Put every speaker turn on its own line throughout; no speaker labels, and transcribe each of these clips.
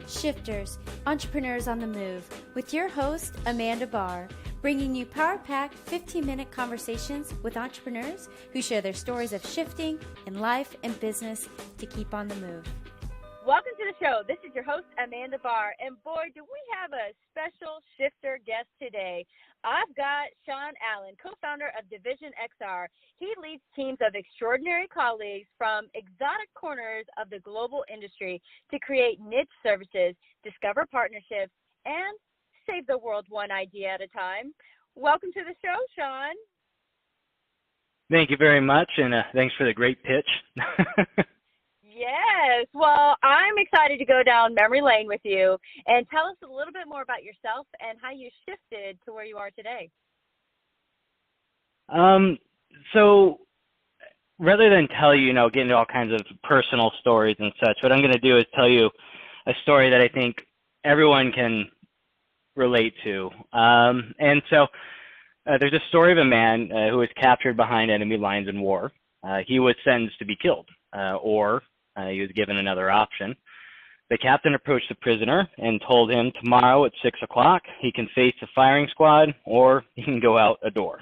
Shifters, entrepreneurs on the move, with your host, Amanda Barr, bringing you power-packed 15-minute conversations with entrepreneurs who share their stories of shifting in life and business to keep on the move.
Welcome to the show. This is your host, Amanda Barr, and boy, do we have a special shifter guest today. I've got Sean Allan, co-founder of DivisonXR. He leads teams of extraordinary colleagues from exotic corners of the global industry to create niche services, discover partnerships, and save the world one idea at a time. Welcome to the show, Sean.
Thank you very much, and thanks for the great pitch.
Yes. Well, I'm excited to go down memory lane with you and tell us a little bit more about yourself and how you shifted to where you are today.
So rather than tell you, get into all kinds of personal stories and such, what I'm going to do is tell you a story that I think everyone can relate to. And so there's a story of a man who was captured behind enemy lines in war. He was sentenced to be killed, or he was given another option. The captain approached the prisoner and told him tomorrow at 6 o'clock he can face the firing squad or he can go out a door.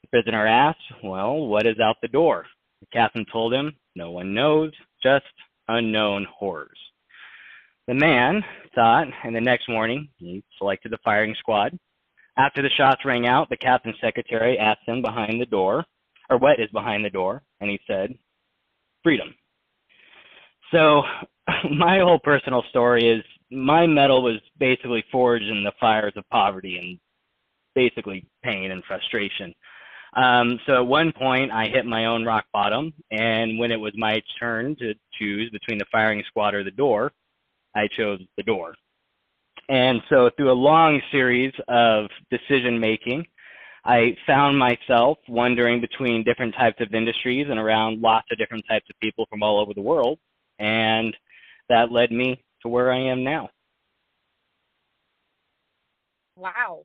The prisoner asked, well, what is out the door? The captain told him, no one knows, just unknown horrors. The man thought, and the next morning he selected the firing squad. After the shots rang out, the captain's secretary asked him behind the door, or what is behind the door, and he said, freedom. So my whole personal story is my mettle was basically forged in the fires of poverty and basically pain and frustration. So at one point I hit my own rock bottom, and when it was my turn to choose between the firing squad or the door, I chose the door. And so through a long series of decision making, I found myself wandering between different types of industries and around lots of different types of people from all over the world. And that led me to where I am now.
Wow.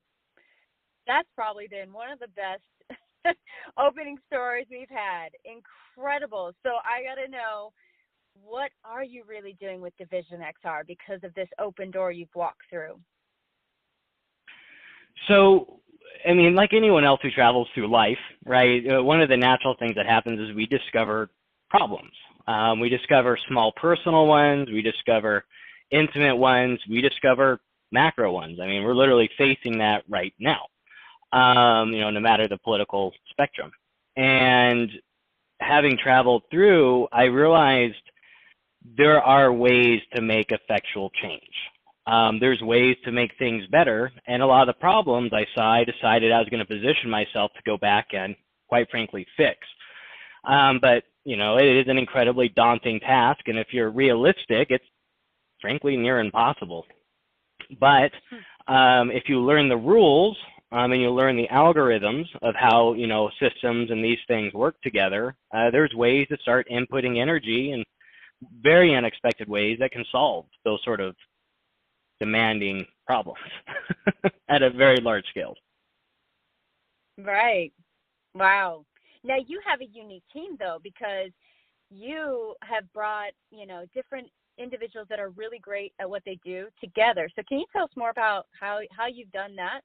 That's probably been one of the best opening stories we've had. Incredible. So I got to know, what are you really doing with DivisonXR because of this open door you've walked through?
So, I mean, like anyone else who travels through life, right, one of the natural things that happens is we discover problems. We discover small personal ones, we discover intimate ones, we discover macro ones. I mean, we're literally facing that right now, no matter the political spectrum. And having traveled through, I realized there are ways to make effectual change. There's ways to make things better, and a lot of the problems I saw, I decided I was going to position myself to go back and, quite frankly, fix. But, it is an incredibly daunting task, and if you're realistic, it's frankly near impossible. But if you learn the rules and you learn the algorithms of how, systems and these things work together, there's ways to start inputting energy in very unexpected ways that can solve those sort of demanding problems at a very large scale.
Right. Wow. Now you have a unique team though, because you have brought, different individuals that are really great at what they do together. So can you tell us more about how you've done that?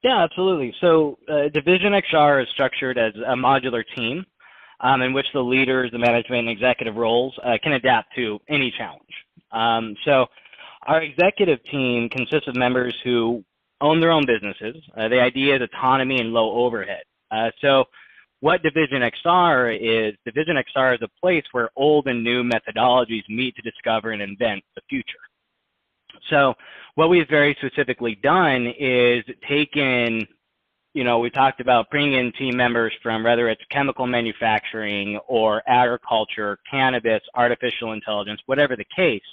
Yeah, absolutely. So DivisonXR is structured as a modular team in which the leaders, the management, and executive roles can adapt to any challenge. So our executive team consists of members who own their own businesses. The idea is autonomy and low overhead. So what DivisonXR is a place where old and new methodologies meet to discover and invent the future. So what we've very specifically done is taken, we talked about bringing in team members from whether it's chemical manufacturing or agriculture, cannabis, artificial intelligence, whatever the case.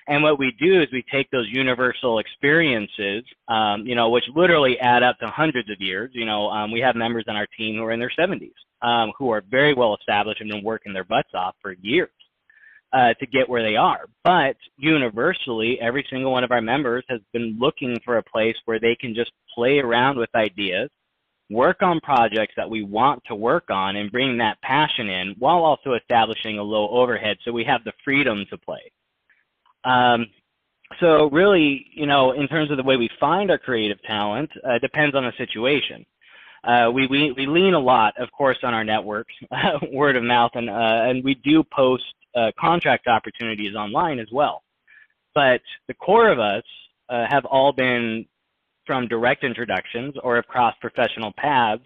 And what we do is we take those universal experiences, which literally add up to hundreds of years. We have members on our team who are in their 70s, who are very well established and been working their butts off for years to get where they are. But universally, every single one of our members has been looking for a place where they can just play around with ideas, work on projects that we want to work on, and bring that passion in while also establishing a low overhead so we have the freedom to play. So really, you know, in terms of the way we find our creative talent, depends on the situation. We lean a lot, of course, on our network, word of mouth, and we do post contract opportunities online as well. But the core of us have all been from direct introductions or have crossed professional paths.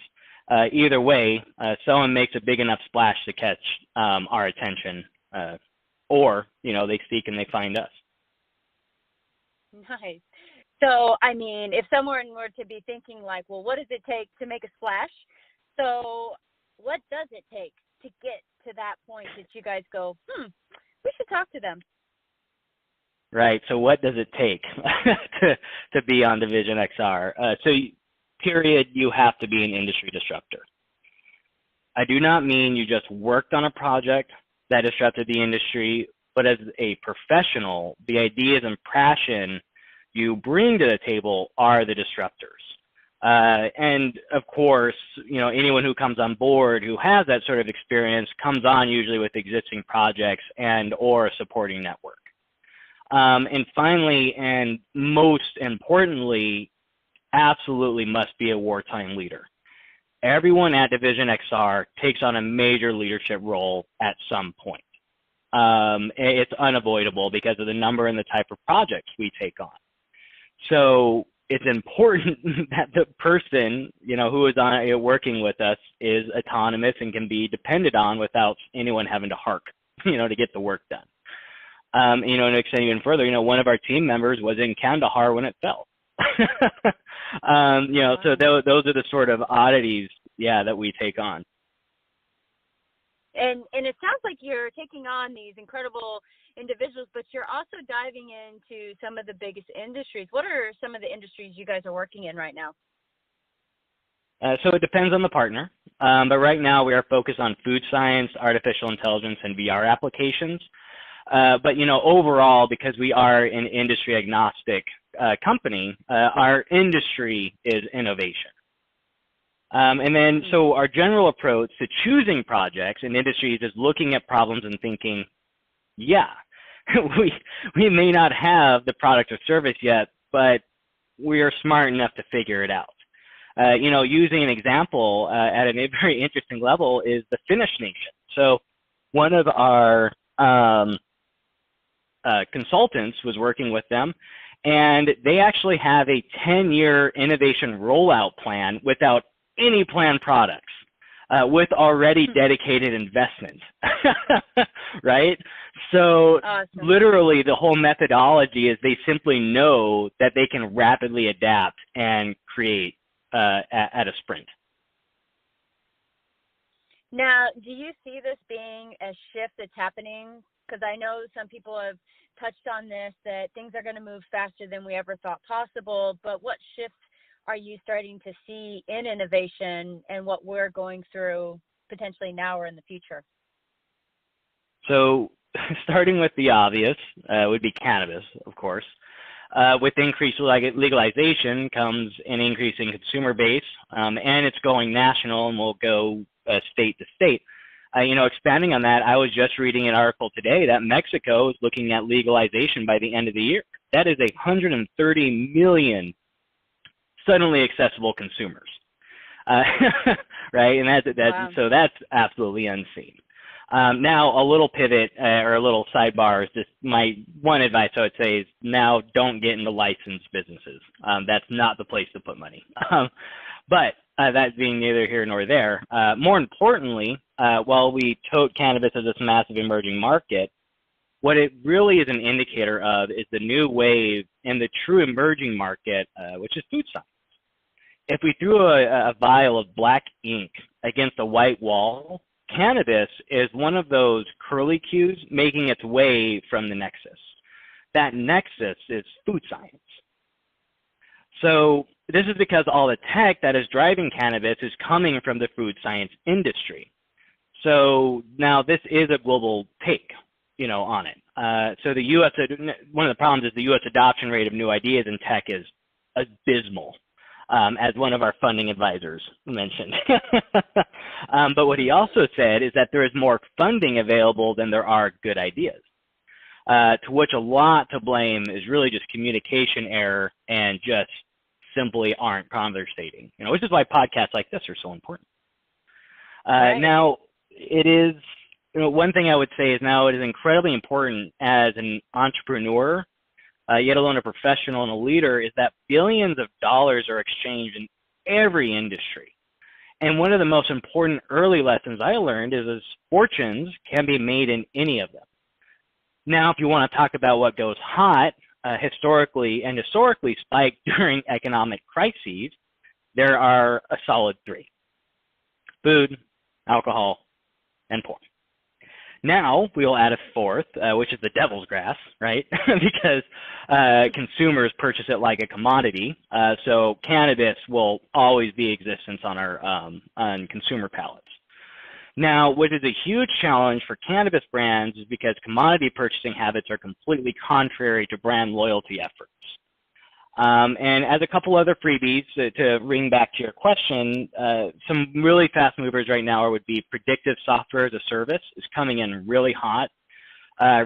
Either way, someone makes a big enough splash to catch our attention, or, you know, they seek and they find us.
Nice. So, I mean, if someone were to be thinking like, well, what does it take to make a splash? So what does it take to get to that point that you guys go, we should talk to them?
Right. So what does it take to be on DivisionXR? So period, you have to be an industry disruptor. I do not mean you just worked on a project that disrupted the industry, but as a professional, the ideas and passion you bring to the table are the disruptors. And of course, you know, anyone who comes on board who has that sort of experience comes on usually with existing projects and or a supporting network. And finally, and most importantly, absolutely must be a wartime leader. Everyone at DivisionXR takes on a major leadership role at some point. It's unavoidable because of the number and the type of projects we take on. So it's important that the person, you know, who is working with us is autonomous and can be depended on without anyone having to hark, you know, to get the work done. You know, and to extend even further, you know, one of our team members was in Kandahar when it fell. You know, so those are the sort of oddities, yeah, that we take on.
And it sounds like you're taking on these incredible individuals, but you're also diving into some of the biggest industries. What are some of the industries you guys are working in right now?
So it depends on the partner, but right now we are focused on food science, artificial intelligence, and VR applications. But, you know, overall, because we are an industry agnostic company, our industry is innovation. And then, so our general approach to choosing projects and industries is looking at problems and thinking, yeah, we may not have the product or service yet, but we are smart enough to figure it out. You know, using an example at a very interesting level is the Finnish nation. So one of our consultants was working with them, and they actually have a 10-year innovation rollout plan without any planned products, with already dedicated investment, right? So
awesome.
Literally the whole methodology is they simply know that they can rapidly adapt and create at a sprint.
Now, do you see this being a shift that's happening? Because I know some people have touched on this, that things are going to move faster than we ever thought possible, but what shifts are you starting to see in innovation and what we're going through potentially now or in the future?
So starting with the obvious would be cannabis, of course. With increased legalization comes an increase in consumer base, and it's going national and will go state to state. You know, expanding on that, I was just reading an article today that Mexico is looking at legalization by the end of the year. That is 130 million suddenly accessible consumers, right? And
Wow.
So that's absolutely unseen. Now, a little pivot or a little sidebar is just my one advice I would say is now don't get into licensed businesses. That's not the place to put money. But that being neither here nor there, more importantly, while we tote cannabis as this massive emerging market, what it really is an indicator of is the new wave in the true emerging market, which is food science. If we threw a vial of black ink against a white wall, cannabis is one of those curlicues making its way from the nexus. That nexus is food science. So this is because all the tech that is driving cannabis is coming from the food science industry. So now this is a global take, you know, on it. So the U.S., one of the problems is the U.S. adoption rate of new ideas in tech is abysmal. As one of our funding advisors mentioned. But what he also said is that there is more funding available than there are good ideas. to which a lot to blame is really just communication error and just simply aren't conversating, which is why podcasts like this are so important.
Right.
Now, it is, one thing I would say is now it is incredibly important as an entrepreneur, yet alone a professional and a leader, is that billions of dollars are exchanged in every industry. And one of the most important early lessons I learned is fortunes can be made in any of them. Now, if you want to talk about what goes hot, historically spiked during economic crises, there are a solid three: food, alcohol, and porn. Now we will add a fourth, which is the devil's grass, right? Because consumers purchase it like a commodity. So cannabis will always be in existence on our on consumer palates. Now, what is a huge challenge for cannabis brands is because commodity purchasing habits are completely contrary to brand loyalty efforts. And as a couple other freebies to ring back to your question, some really fast movers right now would be predictive software as a service is coming in really hot.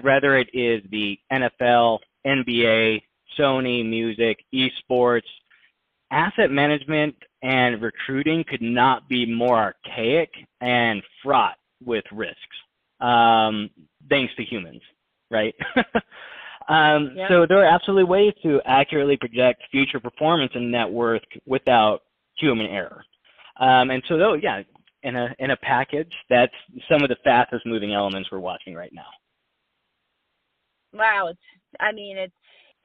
Whether it is the NFL, NBA, Sony Music, esports, asset management and recruiting could not be more archaic and fraught with risks, thanks to humans, right?
Yep.
So there are absolutely ways to accurately project future performance and net worth without human error. And so, though, yeah, in a package, that's some of the fastest moving elements we're watching right now.
Wow, it's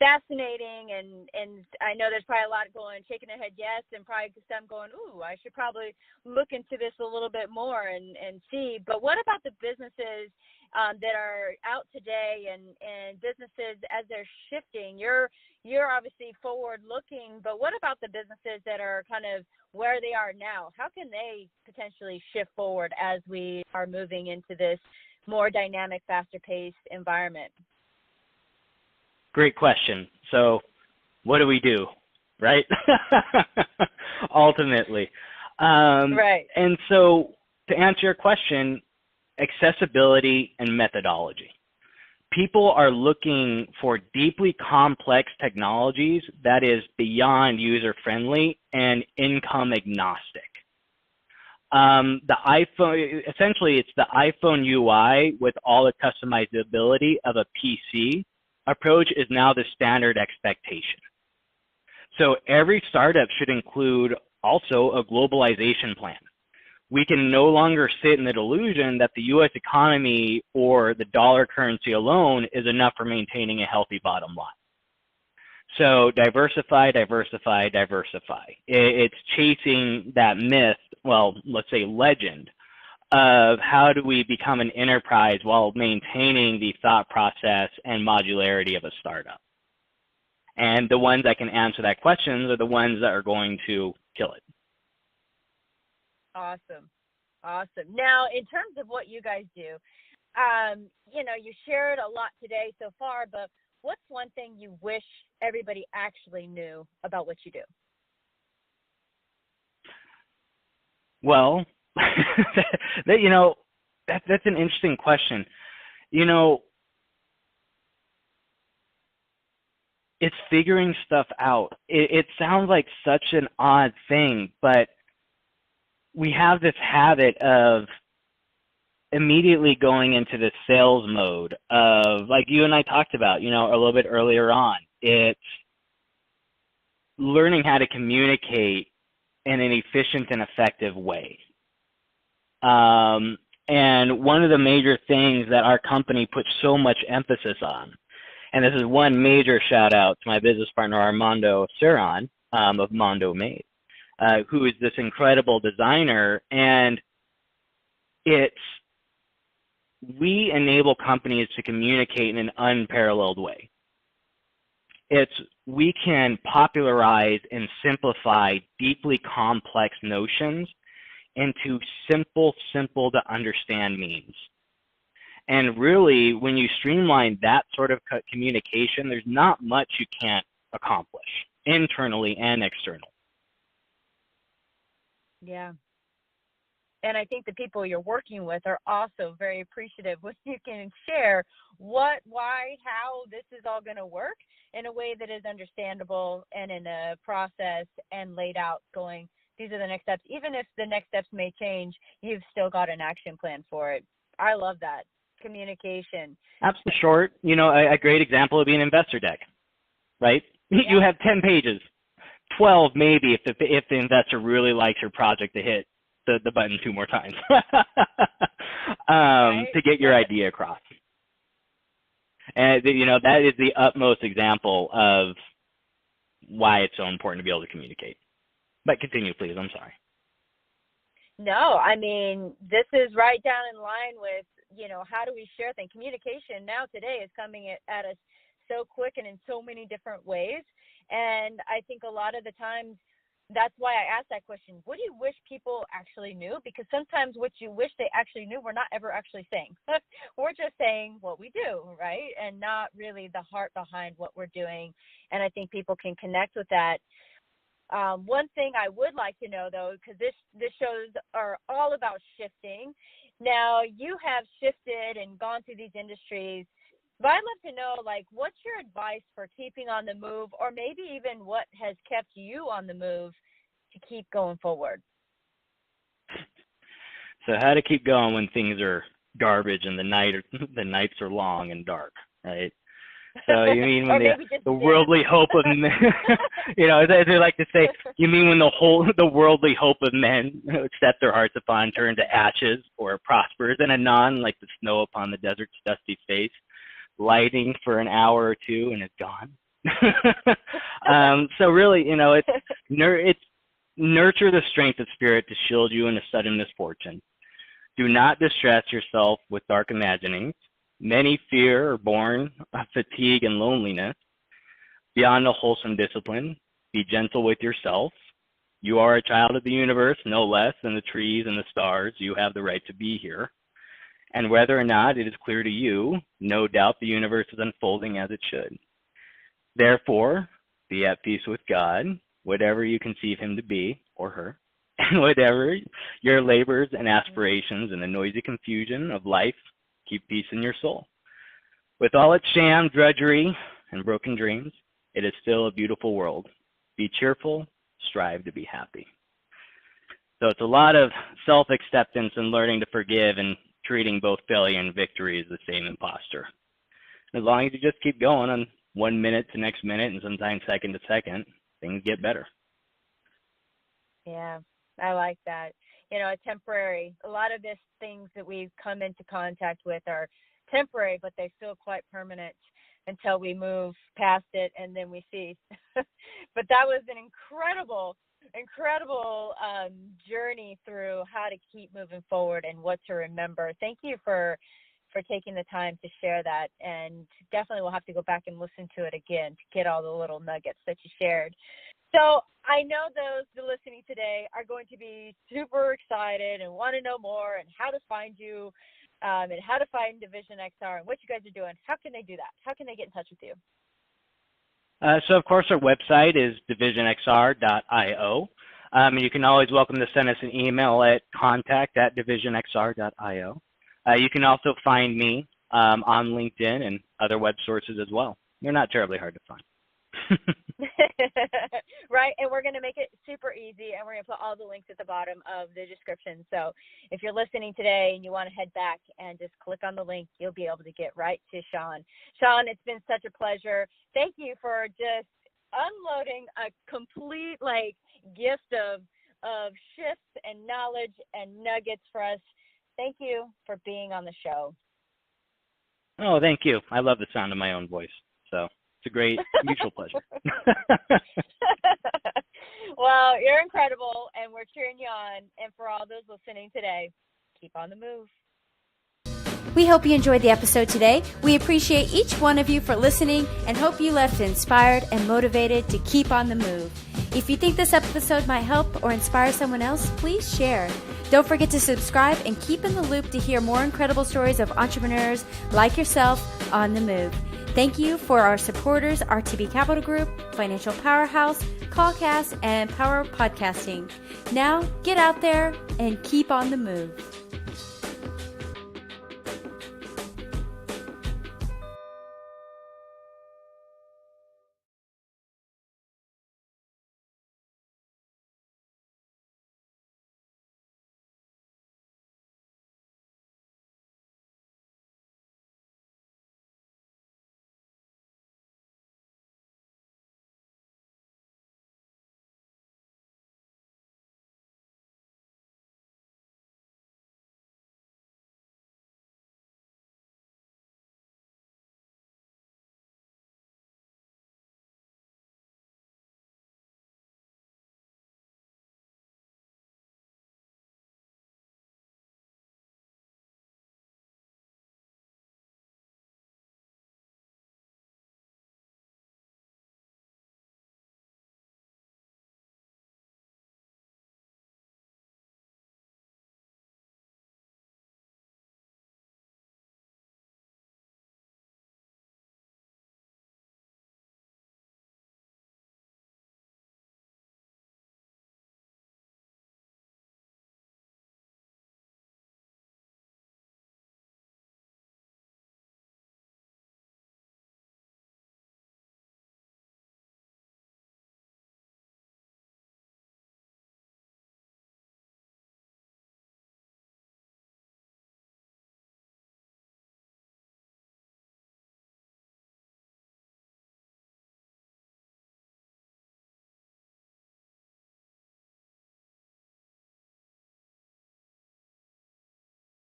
fascinating, and I know there's probably a lot shaking their head yes, and probably some going, ooh, I should probably look into this a little bit more and see. But what about the businesses that are out today and businesses as they're shifting? You're obviously forward looking, but what about the businesses that are kind of where they are now? How can they potentially shift forward as we are moving into this more dynamic, faster paced environment?
Great question. So what do we do, right? Ultimately.
Right.
And so to answer your question, accessibility and methodology. People are looking for deeply complex technologies that is beyond user-friendly and income agnostic. The iPhone, essentially it's the iPhone UI with all the customizability of a PC approach is now the standard expectation. So every startup should include also a globalization plan. We can no longer sit in the delusion that the US economy or the dollar currency alone is enough for maintaining a healthy bottom line. So diversify, diversify, diversify. It's chasing that myth, well, let's say legend, of how do we become an enterprise while maintaining the thought process and modularity of a startup. And the ones that can answer that question are the ones that are going to kill it.
Awesome. Now, in terms of what you guys do, you shared a lot today so far, but what's one thing you wish everybody actually knew about what you do?
Well, that's an interesting question. It's figuring stuff out. It sounds like such an odd thing, but we have this habit of immediately going into the sales mode of, like you and I talked about, a little bit earlier on. It's learning how to communicate in an efficient and effective way. And one of the major things that our company puts so much emphasis on, and this is one major shout out to my business partner Armando Ceron of Mondo Made, who is this incredible designer, and we enable companies to communicate in an unparalleled way. We can popularize and simplify deeply complex notions into simple to understand means. And really, when you streamline that sort of communication, there's not much you can't accomplish, internally and externally.
Yeah. And I think the people you're working with are also very appreciative when you can share what, why, how this is all going to work in a way that is understandable and in a process and laid out going, these are the next steps. Even if the next steps may change, you've still got an action plan for it. I love that. Communication.
Absolutely. Short, a great example would be an investor deck, right? Yeah. You have 10 pages, 12 maybe if the investor really likes your project to hit the button 2 more times
right.
to get your idea across. And, that is the utmost example of why it's so important to be able to communicate. But continue, please. I'm sorry.
No, I mean, this is right down in line with, how do we share things? Communication now today is coming at us so quick and in so many different ways. And I think a lot of the times, that's why I asked that question. What do you wish people actually knew? Because sometimes what you wish they actually knew, we're not ever actually saying. We're just saying what we do, right? And not really the heart behind what we're doing. And I think people can connect with that. One thing I would like to know, though, because this shows are all about shifting. Now, you have shifted and gone through these industries, but I'd love to know, what's your advice for keeping on the move, or maybe even what has kept you on the move to keep going forward?
So how to keep going when things are garbage and the nights are long and dark, right? So you mean when the worldly hope of men, as they like to say, you mean when the worldly hope of men set their hearts upon turn to ashes, or prospers, and anon like the snow upon the desert's dusty face, lighting for an hour or two and it's gone. So really, it's nurture the strength of spirit to shield you in a sudden misfortune. Do not distress yourself with dark imaginings. Many fear are born of fatigue and loneliness. Beyond a wholesome discipline, be gentle with yourself. You are a child of the universe, no less than the trees and the stars. You have the right to be here. And whether or not it is clear to you, no doubt the universe is unfolding as it should. Therefore, be at peace with God, whatever you conceive him to be, or her, and whatever your labors and aspirations in the noisy confusion of life, keep peace in your soul. With all its sham, drudgery, and broken dreams, it is still a beautiful world. Be cheerful, strive to be happy. So it's a lot of self-acceptance and learning to forgive and treating both failure and victory as the same imposter. As long as you just keep going on 1 minute to next minute and sometimes second to second, things get better.
Yeah, I like that. Temporary. A lot of these things that we've come into contact with are temporary, but they feel quite permanent until we move past it and then we cease. But that was an incredible journey through how to keep moving forward and what to remember. Thank you for taking the time to share that, and definitely we'll have to go back and listen to it again to get all the little nuggets that you shared. So I know those listening today are going to be super excited and want to know more and how to find you and how to find DivisionXR and what you guys are doing. How can they do that? How can they get in touch with you?
So, of course, our website is DivisonXR.io. You can always welcome to send us an email at contact@DivisonXR.io. You can also find me on LinkedIn and other web sources as well. They're not terribly hard to find.
Right, and we're going to make it super easy, and we're going to put all the links at the bottom of the description. So if you're listening today and you want to head back and just click on the link, you'll be able to get right to Sean. Sean, it's been such a pleasure. Thank you for just unloading a complete gift of shifts and knowledge and nuggets for us. Thank you for being on the show.
Oh, thank you. I love the sound of my own voice. So it's a great mutual pleasure.
Well, you're incredible, and we're cheering you on. And for all those listening today, keep on the move.
We hope you enjoyed the episode today. We appreciate each one of you for listening and hope you left inspired and motivated to keep on the move. If you think this episode might help or inspire someone else, please share. Don't forget to subscribe and keep in the loop to hear more incredible stories of entrepreneurs like yourself on the move. Thank you for our supporters, RTB Capital Group, Financial Powerhouse, Callcast, and Power Podcasting. Now, get out there and keep on the move.